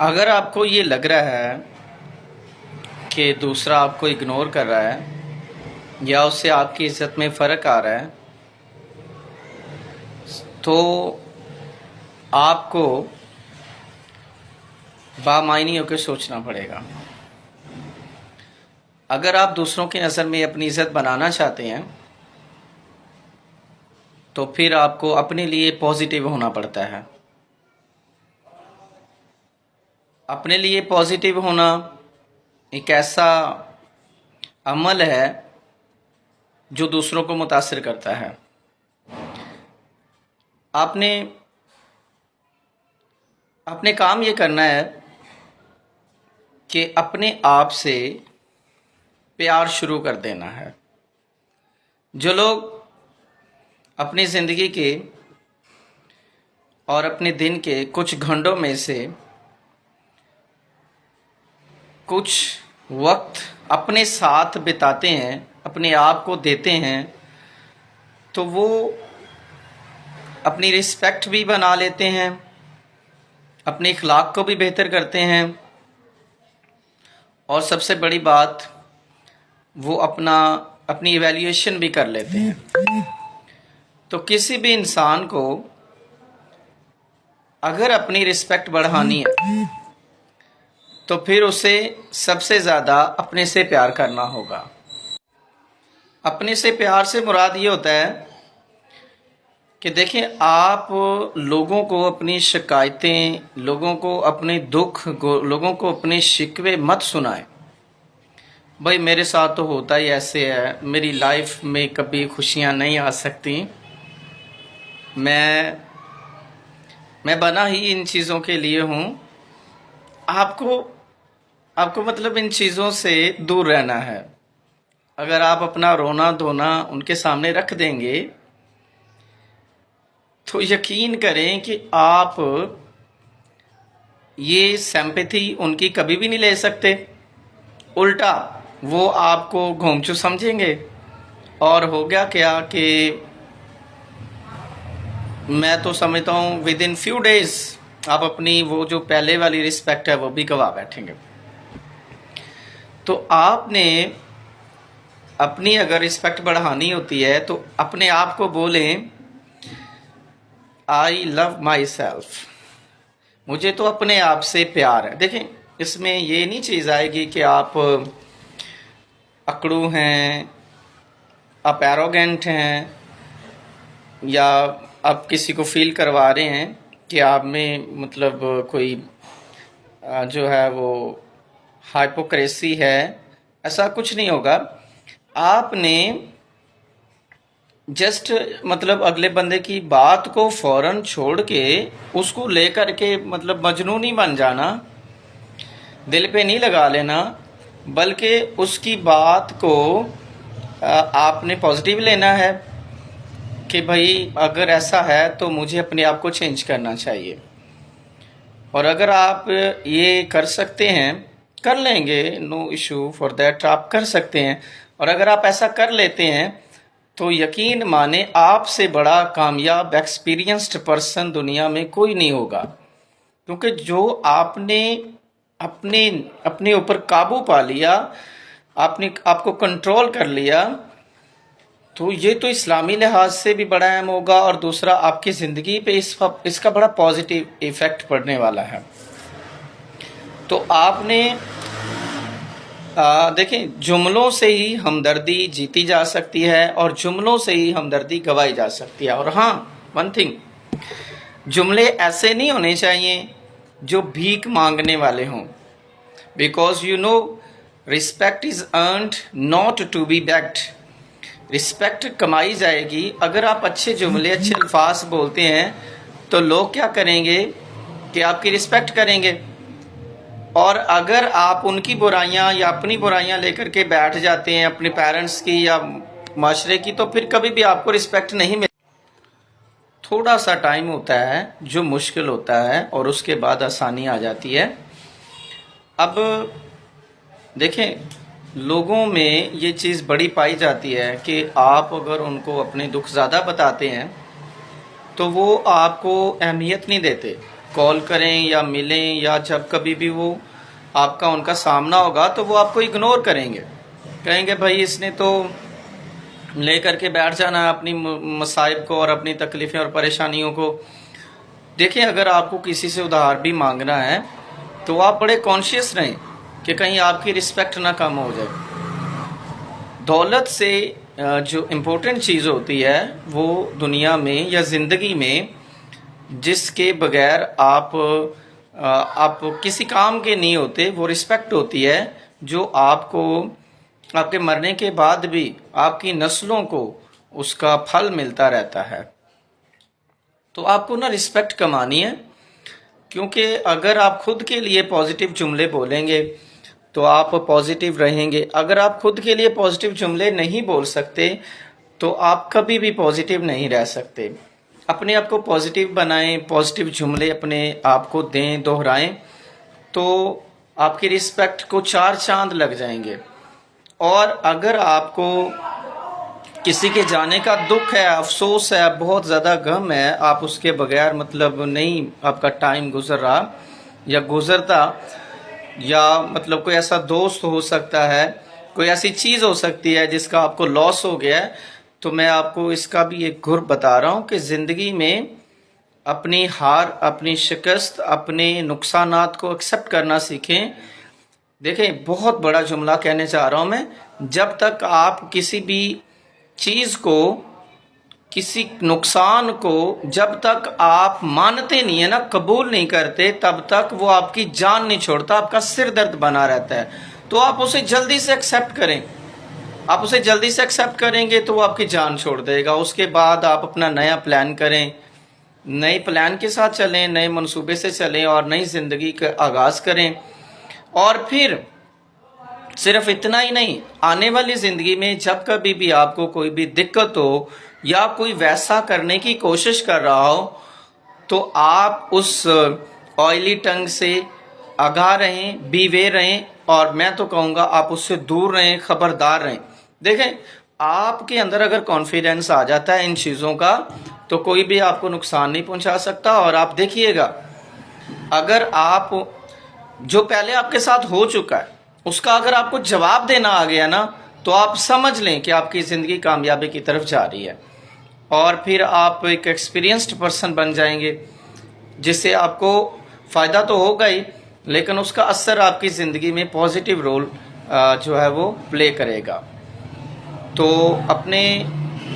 अगर आपको ये लग रहा है कि दूसरा आपको इग्नोर कर रहा है या उससे आपकी इज़्ज़त में फ़र्क आ रहा है, तो आपको बामायनी होकर सोचना पड़ेगा। अगर आप दूसरों की नज़र में अपनी इज़्ज़त बनाना चाहते हैं तो फिर आपको अपने लिए पॉजिटिव होना पड़ता है। अपने लिए पॉजिटिव होना एक ऐसा अमल है जो दूसरों को मुतासिर करता है। आपने अपने काम ये करना है कि अपने आप से प्यार शुरू कर देना है। जो लोग अपनी ज़िंदगी के और अपने दिन के कुछ घंटों में से कुछ वक्त अपने साथ बिताते हैं, अपने आप को देते हैं, तो वो अपनी रिस्पेक्ट भी बना लेते हैं, अपने इखलाक को भी बेहतर करते हैं, और सबसे बड़ी बात वो अपनी इवैल्यूएशन भी कर लेते हैं। तो किसी भी इंसान को अगर अपनी रिस्पेक्ट बढ़ानी है तो फिर उसे सबसे ज़्यादा अपने से प्यार करना होगा। अपने से प्यार से मुराद ये होता है कि देखें, आप लोगों को अपनी शिकायतें, लोगों को अपने दुख, लोगों को अपने शिकवे मत सुनाएं। भाई मेरे साथ तो होता ही ऐसे है, मेरी लाइफ में कभी खुशियाँ नहीं आ सकती, मैं बना ही इन चीज़ों के लिए हूँ। आपको मतलब इन चीज़ों से दूर रहना है। अगर आप अपना रोना धोना उनके सामने रख देंगे तो यकीन करें कि आप ये सिंपैथी उनकी कभी भी नहीं ले सकते। उल्टा वो आपको घोंचू समझेंगे और हो गया क्या कि मैं तो समझता हूँ विद इन फ्यू डेज आप अपनी वो जो पहले वाली रिस्पेक्ट है वो भी गवा बैठेंगे। तो आपने अपनी अगर रिस्पेक्ट बढ़ानी होती है तो अपने आप को बोलें, आई लव माई सेल्फ, मुझे तो अपने आप से प्यार है। देखें, इसमें ये नहीं चीज़ आएगी कि आप अकड़ू हैं, आप एरोगेंट हैं, या आप किसी को फील करवा रहे हैं कि आप में मतलब कोई जो है वो हाइपोक्रेसी है। ऐसा कुछ नहीं होगा। आपने जस्ट मतलब अगले बंदे की बात को फ़ौरन छोड़ के उसको लेकर के मतलब मजनू नहीं बन जाना, दिल पे नहीं लगा लेना, बल्कि उसकी बात को आपने पॉजिटिव लेना है कि भाई अगर ऐसा है तो मुझे अपने आप को चेंज करना चाहिए। और अगर आप ये कर सकते हैं, कर लेंगे, नो इशू फॉर दैट, आप कर सकते हैं। और अगर आप ऐसा कर लेते हैं तो यकीन माने आपसे बड़ा कामयाब एक्सपीरियंस्ड पर्सन दुनिया में कोई नहीं होगा। क्योंकि जो आपने अपने ऊपर काबू पा लिया, आपने आपको कंट्रोल कर लिया, तो ये तो इस्लामी लिहाज से भी बड़ा अहम होगा, और दूसरा आपकी ज़िंदगी पे इसका बड़ा पॉजिटिव इफ़ेक्ट पड़ने वाला है। तो आपने देखें, जुमलों से ही हमदर्दी जीती जा सकती है और जुमलों से ही हमदर्दी गवाई जा सकती है। और हाँ, वन थिंग, जुमले ऐसे नहीं होने चाहिए जो भीख मांगने वाले हों, because you know respect is earned not to be begged. Respect कमाई जाएगी। अगर आप अच्छे जुमले, अच्छे अल्फाज बोलते हैं तो लोग क्या करेंगे कि आपकी रिस्पेक्ट करेंगे। और अगर आप उनकी बुराइयां या अपनी बुराइयां लेकर के बैठ जाते हैं, अपने पेरेंट्स की या माशरे की, तो फिर कभी भी आपको रिस्पेक्ट नहीं मिल। थोड़ा सा टाइम होता है जो मुश्किल होता है और उसके बाद आसानी आ जाती है। अब देखें, लोगों में ये चीज़ बड़ी पाई जाती है कि आप अगर उनको अपने दुख ज़्यादा बताते हैं तो वो आपको अहमियत नहीं देते। कॉल करें या मिलें या जब कभी भी वो आपका उनका सामना होगा तो वो आपको इग्नोर करेंगे, कहेंगे भाई इसने तो लेकर के बैठ जाना है अपनी मसाइब को और अपनी तकलीफ़ें और परेशानियों को। देखिए, अगर आपको किसी से उधार भी मांगना है तो आप बड़े कॉन्शियस रहें कि कहीं आपकी रिस्पेक्ट ना कम हो जाए। दौलत से जो इम्पोर्टेंट चीज़ होती है वो दुनिया में या ज़िंदगी में जिसके बगैर आप किसी काम के नहीं होते, वो रिस्पेक्ट होती है, जो आपको आपके मरने के बाद भी आपकी नस्लों को उसका फल मिलता रहता है। तो आपको ना रिस्पेक्ट कमानी है, क्योंकि अगर आप खुद के लिए पॉजिटिव जुमले बोलेंगे तो आप पॉजिटिव रहेंगे। अगर आप खुद के लिए पॉजिटिव जुमले नहीं बोल सकते तो आप कभी भी पॉजिटिव नहीं रह सकते। अपने आप को पॉजिटिव बनाएं, पॉजिटिव जुमले अपने आप को दें, दोहराएं, तो आपकी रिस्पेक्ट को 4 चांद लग जाएंगे। और अगर आपको किसी के जाने का दुख है, अफसोस है, बहुत ज़्यादा गम है, आप उसके बगैर मतलब नहीं आपका टाइम गुजर रहा या गुजरता, या मतलब कोई ऐसा दोस्त हो सकता है, कोई ऐसी चीज़ हो सकती है जिसका आपको लॉस हो गया है, तो मैं आपको इसका भी एक गुर बता रहा हूँ कि ज़िंदगी में अपनी हार, अपनी शिकस्त, अपने नुकसानात को एक्सेप्ट करना सीखें। देखें, बहुत बड़ा जुमला कहने जा रहा हूँ मैं, जब तक आप किसी भी चीज़ को, किसी नुकसान को जब तक आप मानते नहीं है ना, कबूल नहीं करते, तब तक वो आपकी जान नहीं छोड़ता, आपका सिर दर्द बना रहता है। तो आप उसे जल्दी से एक्सेप्ट करें। आप उसे जल्दी से एक्सेप्ट करेंगे तो वो आपकी जान छोड़ देगा। उसके बाद आप अपना नया प्लान करें, नए प्लान के साथ चलें, नए मंसूबे से चलें और नई ज़िंदगी का आगाज़ करें। और फिर सिर्फ इतना ही नहीं, आने वाली ज़िंदगी में जब कभी भी आपको कोई भी दिक्कत हो या कोई वैसा करने की कोशिश कर रहा हो, तो आप उस ऑयली टंग से आगाह रहें, बीवेयर रहें, और मैं तो कहूँगा आप उससे दूर रहें, खबरदार रहें। देखें, आपके अंदर अगर कॉन्फिडेंस आ जाता है इन चीज़ों का, तो कोई भी आपको नुकसान नहीं पहुँचा सकता। और आप देखिएगा, अगर आप जो पहले आपके साथ हो चुका है उसका अगर आपको जवाब देना आ गया ना, तो आप समझ लें कि आपकी ज़िंदगी कामयाबी की तरफ जा रही है। और फिर आप एक एक्सपीरियंस्ड पर्सन बन जाएंगे, जिससे आपको फ़ायदा तो होगा ही, लेकिन उसका असर आपकी ज़िंदगी में पॉजिटिव रोल जो है वो प्ले करेगा। तो अपने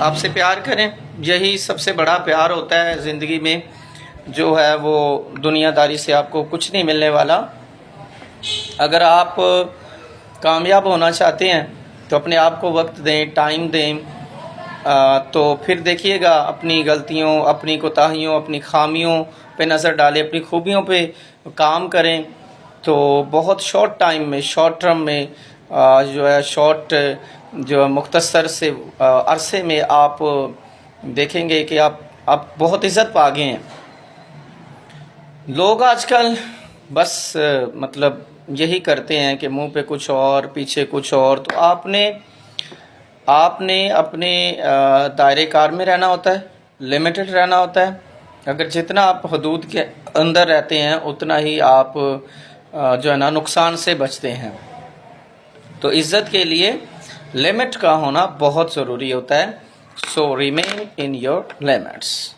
आप से प्यार करें, यही सबसे बड़ा प्यार होता है ज़िंदगी में, जो है वो दुनियादारी से आपको कुछ नहीं मिलने वाला। अगर आप कामयाब होना चाहते हैं तो अपने आप को वक्त दें, टाइम दें, तो फिर देखिएगा अपनी गलतियों, अपनी कोताहियों, अपनी खामियों पे नज़र डालें, अपनी खूबियों पे काम करें, तो बहुत शॉर्ट टाइम में, शॉर्ट टर्म में जो है जो मुख्तसर से अरसे में आप देखेंगे कि आप बहुत इज़्ज़त पा गए हैं। लोग आजकल बस मतलब यही करते हैं कि मुंह पे कुछ और, पीछे कुछ और। तो आपने अपने दायरे कार में रहना होता है, लिमिटेड रहना होता है। अगर जितना आप हदूद के अंदर रहते हैं उतना ही आप जो है ना नुकसान से बचते हैं। तो इज़्ज़त के लिए लिमिट का होना बहुत ज़रूरी होता है। सो रिमेन इन योर लिमिट्स।